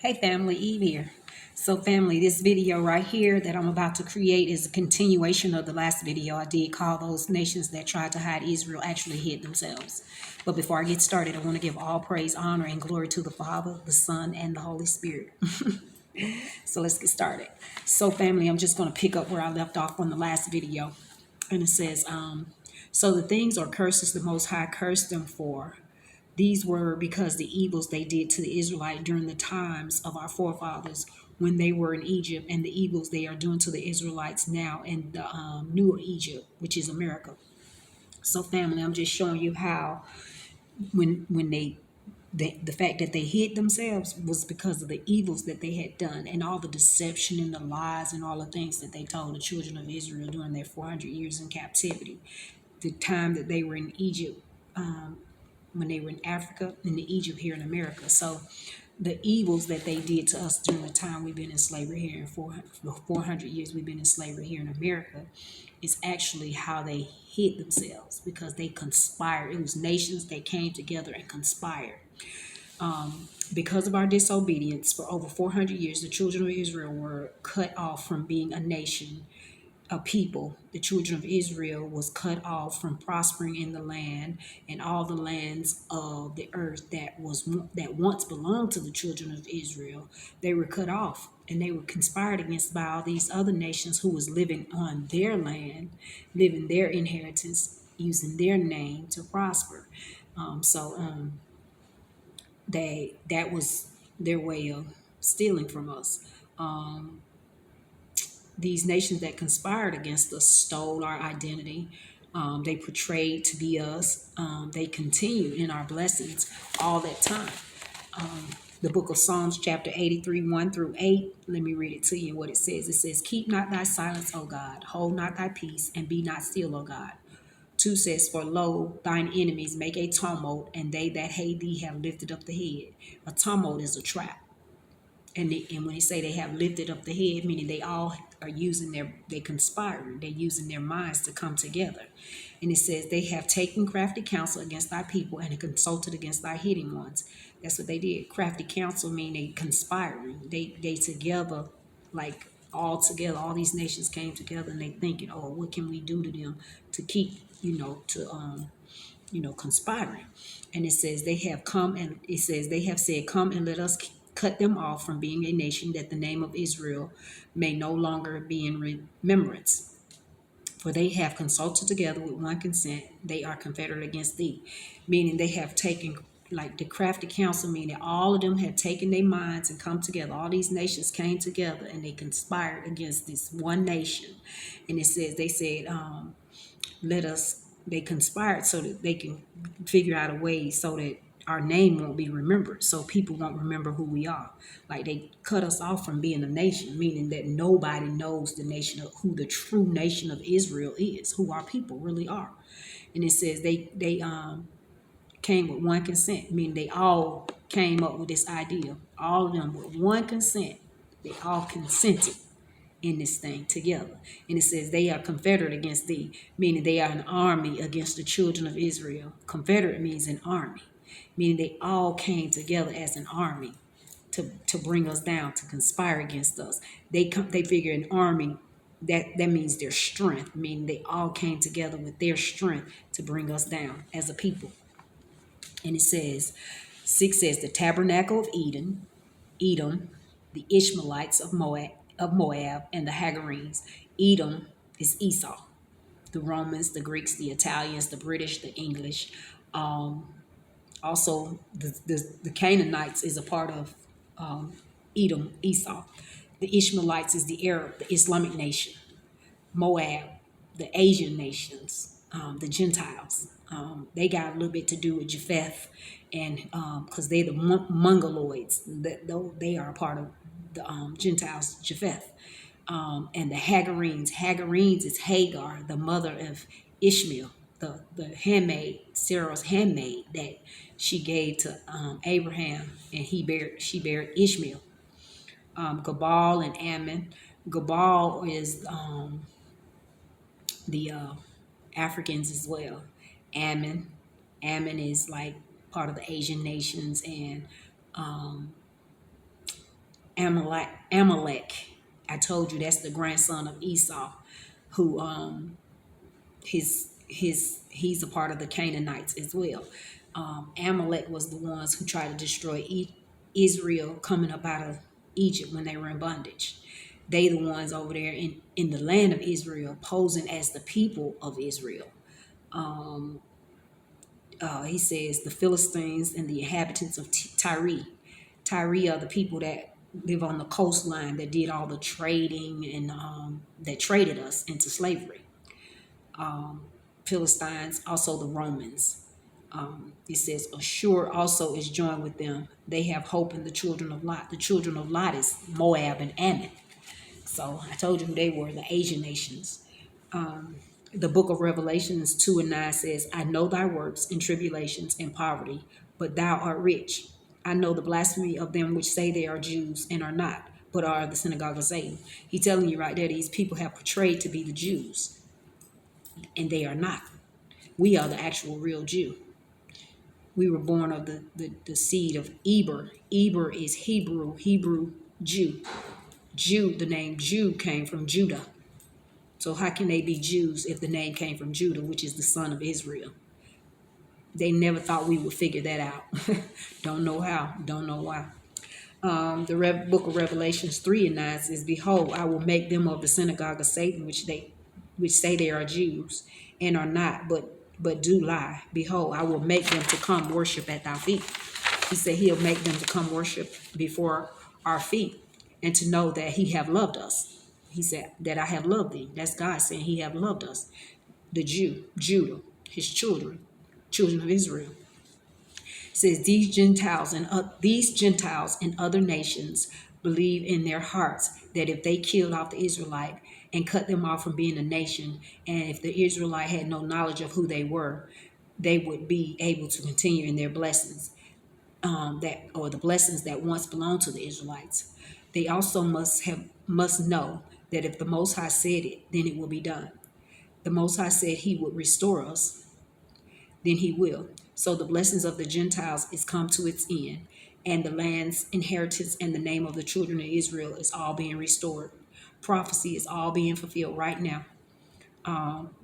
Hey family, Eve here. So family, this video right here that I'm about to create is a continuation of the last video I did called those nations that tried to hide Israel actually hid themselves. But before I get started, I want to give all praise, honor, and glory to the Father, the Son, and the Holy Spirit. So let's get started. So family, I'm just going to pick up where I left off on the last video. And it says, so the things or curses the Most High cursed them for. These were because the evils they did to the Israelite during the times of our forefathers when they were in Egypt, and the evils they are doing to the Israelites now in the newer Egypt, which is America. So, family, I'm just showing you how when the fact that they hid themselves was because of the evils that they had done and all the deception and the lies and all the things that they told the children of Israel during their 400 years in captivity, the time that they were in Egypt, when they were in Africa, and the Egypt here in America. So the evils that they did to us during the time we've been in slavery here in 400 years we've been in slavery here in America is actually how they hid themselves, because they conspired. It was nations that came together and conspired. Because of our disobedience for over 400 years, the children of Israel were cut off from being a nation, a people. The children of Israel was cut off from prospering in the land, and all the lands of the earth that once belonged to the children of Israel, they were cut off, and they were conspired against by all these other nations who was living on their land, living their inheritance, using their name to prosper. So that was their way of stealing from us. These nations that conspired against us stole our identity. They portrayed to be us. They continued in our blessings all that time. The book of Psalms, chapter 83, 1 through 8. Let me read it to you what it says. It says, "Keep not thy silence, O God. Hold not thy peace, and be not still, O God." 2 says, "For lo, thine enemies make a tumult, and they that hate thee have lifted up the head." A tumult is a trap. And when they say they have lifted up the head, meaning they all are they conspiring, they're using their minds to come together. And it says they have taken crafty counsel against thy people and have consulted against thy hidden ones. That's what they did. Crafty counsel mean they conspiring. They together, like all together, all these nations came together and they thinking, oh, what can we do to them to keep, conspiring. And it says they have said, come and let us cut them off from being a nation, that the name of Israel may no longer be in remembrance. For they have consulted together with one consent, they are confederate against thee. Meaning they have taken, like the crafty counsel, meaning all of them had taken their minds and come together. All these nations came together and they conspired against this one nation. And it says, they said, they conspired so that they can figure out a way so that our name won't be remembered, so people won't remember who we are. Like they cut us off from being a nation, meaning that nobody knows the nation of who the true nation of Israel is, who our people really are. And it says they came with one consent, meaning they all came up with this idea, all of them with one consent. They all consented in this thing together. And it says they are confederate against thee, meaning they are an army against the children of Israel. Confederate means an army, meaning they all came together as an army to bring us down, to conspire against us. They figure an army, that means their strength, meaning they all came together with their strength to bring us down as a people. And it says, 6 says, the tabernacle of Edom, the Ishmaelites of Moab, and the Hagarenes. Edom is Esau. The Romans, the Greeks, the Italians, the British, the English. Also, the Canaanites is a part of Edom, Esau. The Ishmaelites is the Arab, the Islamic nation. Moab, the Asian nations, the Gentiles. They got a little bit to do with Japheth, and because they're the Mongoloids, they are a part of the Gentiles, Japheth. And the Hagarenes. Hagarenes is Hagar, the mother of Ishmael, the handmaid, Sarah's handmaid that she gave to Abraham, and she bare Ishmael. Gabal and Ammon. Gabal is the Africans as well. Ammon is like part of the Asian nations, and Amalek. I told you that's the grandson of Esau, who he's a part of the Canaanites as well. Amalek was the ones who tried to destroy Israel coming up out of Egypt when they were in bondage. They the ones over there in the land of Israel posing as the people of Israel. He says the Philistines and the inhabitants of Tyre. Tyre are the people that live on the coastline that did all the trading and that traded us into slavery. Philistines, also the Romans. It says Ashur also is joined with them. They have hope in the children of Lot. The children of Lot is Moab and Ammon. So I told you who they were, the Asian nations. The book of Revelations 2:9 says, I know thy works and tribulations and poverty, but thou art rich. I know the blasphemy of them which say they are Jews and are not, but are the synagogue of Satan. He's telling you right there, these people have portrayed to be the Jews, and they are not. We are the actual real Jew. We were born of the seed of Eber. Eber is Hebrew Jew. Jew, the name Jew came from Judah. So how can they be Jews if the name came from Judah, which is the son of Israel? They never thought we would figure that out. Don't know how, don't know why. The book of Revelations 3:9 says, behold, I will make them of the synagogue of Satan, which say they are Jews and are not, but do lie. Behold, I will make them to come worship at thy feet. He said he'll make them to come worship before our feet and to know that he have loved us. He said that I have loved thee. That's God saying he have loved us. The Judah, his children of Israel. It says these Gentiles and other nations believe in their hearts that if they killed off the Israelite and cut them off from being a nation, and if the Israelite had no knowledge of who they were, they would be able to continue in their blessings, the blessings that once belonged to the Israelites. They also must know that if the Most High said it, then it will be done. The Most High said he would restore us, then he will. So the blessings of the Gentiles is come to its end, and the land's inheritance and the name of the children of Israel is all being restored. Prophecy is all being fulfilled right now.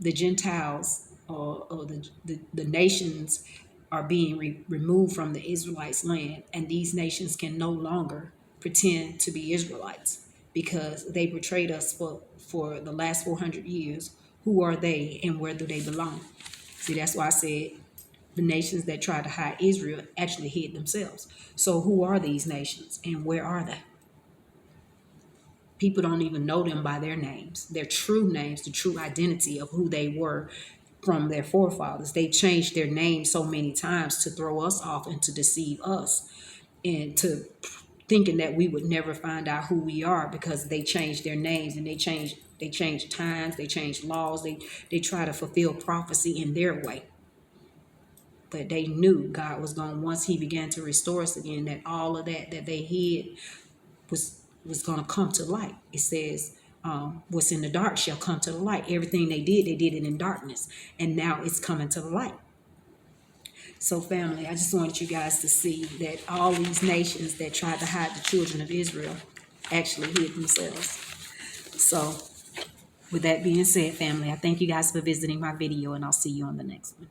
The Gentiles or the nations are being removed from the Israelites' land, and these nations can no longer pretend to be Israelites because they betrayed us for the last 400 years. Who are they and where do they belong? See, that's why I said the nations that tried to hide Israel actually hid themselves. So who are these nations and where are they? People don't even know them by their names, their true names, the true identity of who they were from their forefathers. They changed their names so many times to throw us off and to deceive us and to thinking that we would never find out who we are because they changed their names and they changed times, they changed laws, they try to fulfill prophecy in their way. But they knew God was going, once he began to restore us again, that all of that they hid was going to come to light. It says, what's in the dark shall come to the light. Everything they did it in darkness. And now it's coming to the light. So family, I just wanted you guys to see that all these nations that tried to hide the children of Israel actually hid themselves. So with that being said, family, I thank you guys for visiting my video, and I'll see you on the next one.